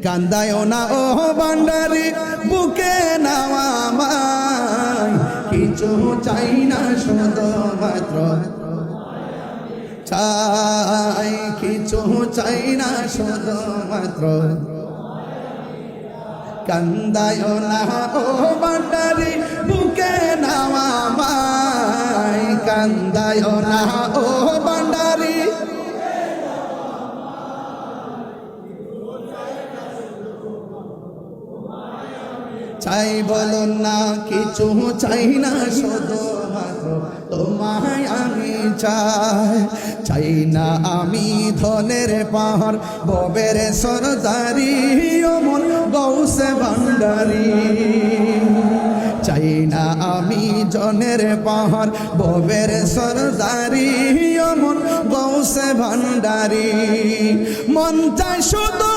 কান্দায় না ও ভান্ডারি বুকে নাও আমায় কিছু চাই না শুধু মাত্র চাই কিছু চাই না শুধু মাত্র কান্দায় না ও ভান্ডারি বুকে নাও আমায় কান্দায় না ও ভান্ডারি চাই বলুন না কিছু চাই না শুধু মাত্র তোমায় আমি চাই চাই না আমি ধনের পাহাড় ববের সরদারি অমন গৌসে ভান্ডারি চাই না আমি জনের পাহাড় ববের সরদারি অমন গৌসে ভান্ডারি মন চাই শুধু